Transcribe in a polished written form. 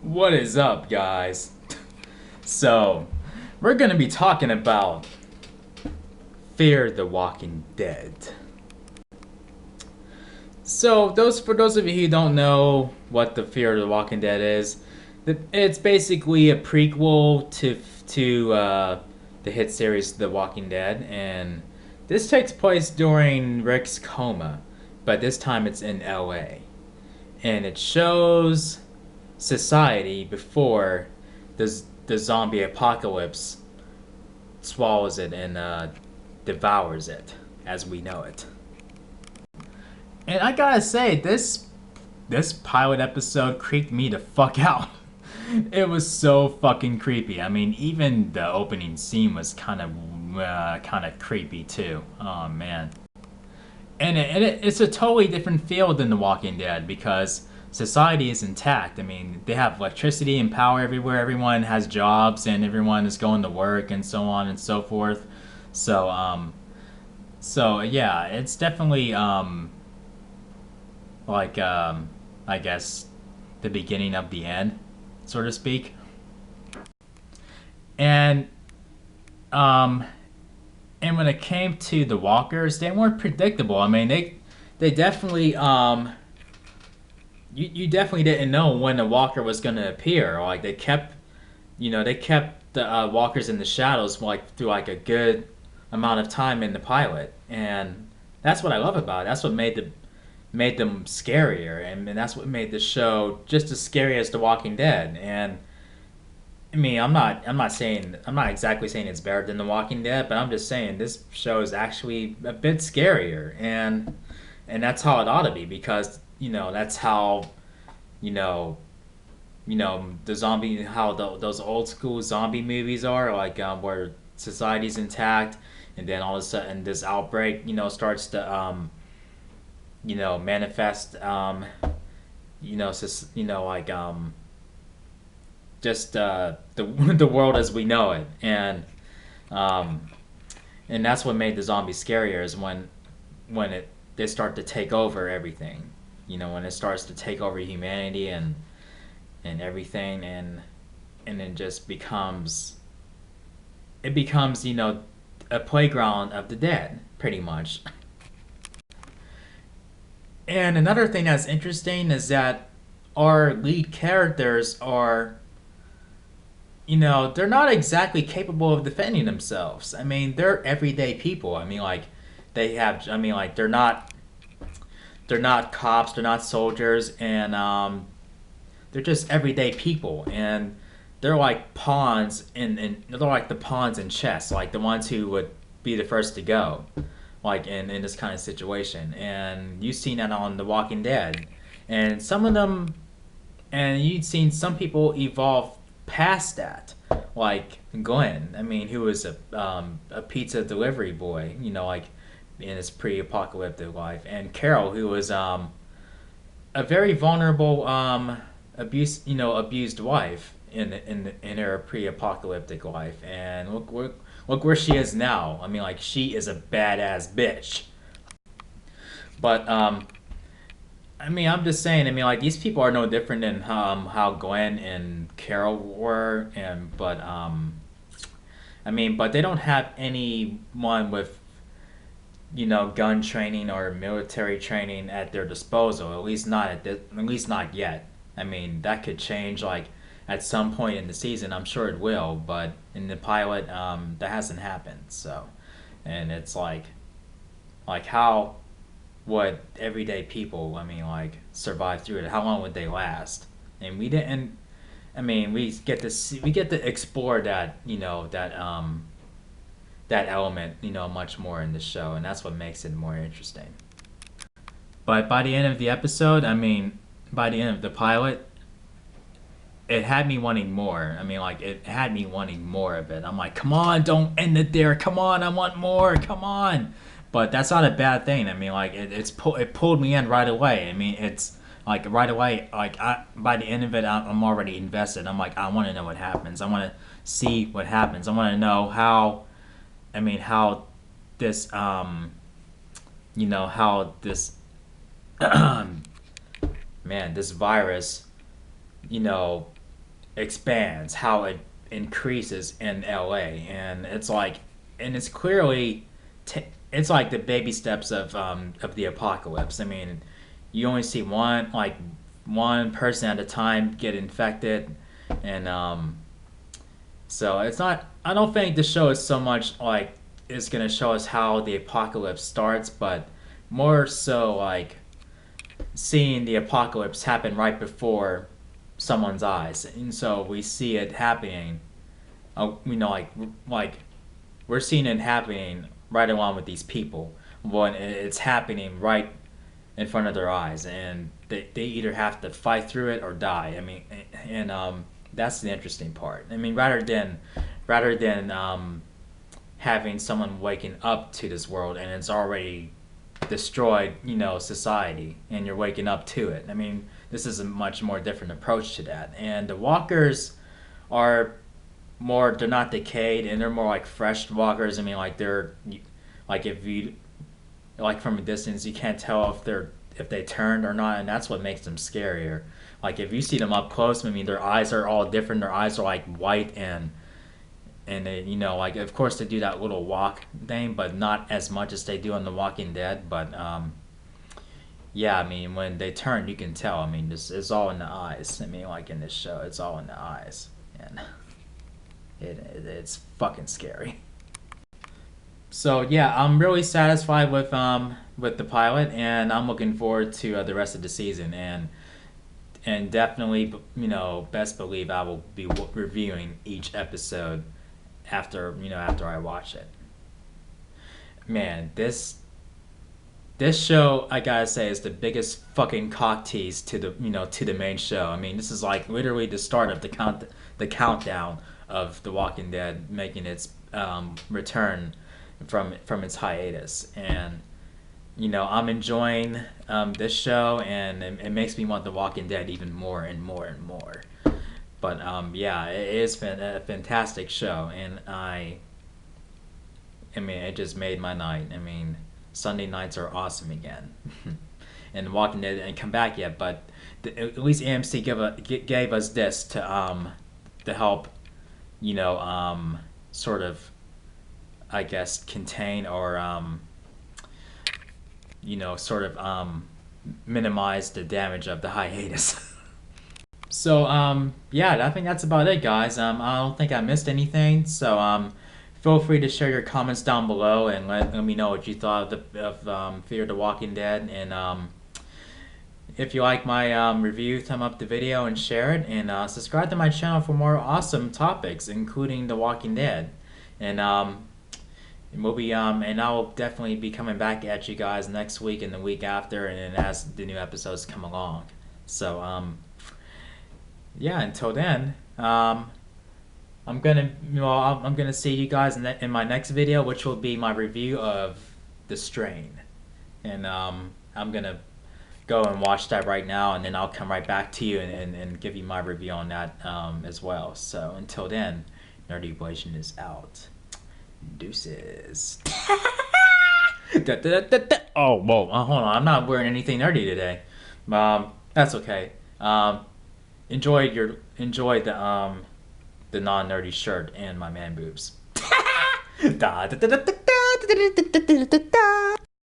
What is up, guys? So, we're gonna be talking about Fear the Walking Dead. So, for those of you who don't know what the Fear the Walking Dead is, it's basically a prequel to the hit series The Walking Dead, and this takes place during Rick's coma, but this time it's in L.A. and it shows society before the zombie apocalypse swallows it and devours it as we know it. And I gotta say, this pilot episode creeped me the fuck out. It was so fucking creepy. I mean, even the opening scene was kind of creepy too. Oh man. It's a totally different feel than The Walking Dead because society is intact. I mean, they have electricity and power everywhere. Everyone has jobs and everyone is going to work and so on and so forth. So, so yeah, it's definitely like I guess the beginning of the end, so to speak. And um, and when it came to the walkers, they weren't predictable. I mean, they definitely you definitely didn't know when the walker was going to appear. Like they kept the walkers in the shadows like through like a good amount of time in the pilot, and that's what I love about it. That's what made them scarier, and that's what made the show just as scary as The Walking Dead. And I mean, I'm not exactly saying it's better than The Walking Dead, but I'm just saying this show is actually a bit scarier, and that's how it ought to be because that's how you know the zombie how those old school zombie movies are like where society's intact, and then all of a sudden this outbreak starts to manifest like just the the world as we know it, um, and that's what made the zombies scarier is when they start to take over everything. When it starts to take over humanity and everything, and it just becomes a playground of the dead pretty much. And another thing that's interesting is that our lead characters are they're not exactly capable of defending themselves. I mean, they're everyday people. I mean, like they're not cops, they're not soldiers, and they're just everyday people, and they're like pawns they're like the pawns in chess, like the ones who would be the first to go, like in this kind of situation. And you've seen that on The Walking Dead, and some of them, and you've seen some people evolve past that, like Glenn. I mean, who was a pizza delivery boy, like in his pre-apocalyptic life, and Carol, who was a very vulnerable abused wife in her pre-apocalyptic life, and look where she is now. I mean, like she is a badass bitch. But I mean, I'm just saying. I mean, like these people are no different than how Glenn and Carol were, and but I mean, but they don't have anyone with gun training or military training at their disposal. At least not yet. I mean, that could change like at some point in the season. I'm sure it will, but in the pilot, that hasn't happened. So, and it's like how would everyday people, I mean, like survive through it? How long would they last? And we didn't. I mean, we get to explore that that element much more in the show, and that's what makes it more interesting. But by the end of the episode, I mean, by the end of the pilot, it had me wanting more. I mean, like it had me wanting more of it. I'm like, come on, don't end it there. Come on, I want more. Come on. But that's not a bad thing. I mean, like it pulled me in right away. I mean, it's like right away. Like by the end of it, I'm already invested. I'm like, I want to know what happens. I want to see what happens. I want to know how. I mean, how this how this man, this virus, you know, expands, how it increases in LA, and it's like, and it's clearly, it's like the baby steps of the apocalypse. I mean, you only see one person at a time get infected, and so it's not. I don't think the show is so much like is gonna show us how the apocalypse starts, but more so like seeing the apocalypse happen right before someone's eyes, and so we see it happening. Like we're seeing it happening right along with these people when it's happening right in front of their eyes, and they either have to fight through it or die. I mean, and that's the interesting part. I mean, rather than having someone waking up to this world and it's already destroyed, society, and you're waking up to it. I mean, this is a much more different approach to that. And the walkers are more, they're not decayed, and they're more like fresh walkers. I mean, like they're like, if you like from a distance, you can't tell if they turned or not, and that's what makes them scarier. Like if you see them up close, I mean, their eyes are all different. Their eyes are like white, and they, like, of course they do that little walk thing, but not as much as they do on The Walking Dead. But yeah, I mean, when they turn, you can tell. I mean, this is all in the eyes. I mean, like in this show, it's all in the eyes, and it's fucking scary. So yeah, I'm really satisfied with the pilot, and I'm looking forward to the rest of the season, and definitely, best believe I will be reviewing each episode after I watch it. Man, this show, I gotta say, is the biggest fucking cock tease to the main show. I mean, this is like literally the start of the countdown of The Walking Dead making its return from its hiatus, and I'm enjoying this show, and it makes me want The Walking Dead even more and more and more. But yeah, it is a fantastic show, and I mean, it just made my night. I mean, Sunday nights are awesome again. And Walking Dead didn't come back yet, but at least AMC gave us this to help, sort of, I guess, contain or sort of minimize the damage of the hiatus. So yeah, I think that's about it, guys. I don't think I missed anything. So feel free to share your comments down below and let me know what you thought of Fear the Walking Dead. And if you like my review, thumb up the video and share it. And subscribe to my channel for more awesome topics, including The Walking Dead. And and I'll definitely be coming back at you guys next week and the week after, and then as the new episodes come along. So yeah, until then, I'm gonna see you guys in my next video, which will be my review of The Strain, and I'm gonna go and watch that right now, and then I'll come right back to you and give you my review on that as well. So until then, Nerdy Ablation is out. Deuces. Oh, whoa, hold on, I'm not wearing anything nerdy today. That's okay. Enjoy the non-nerdy shirt and my man boobs.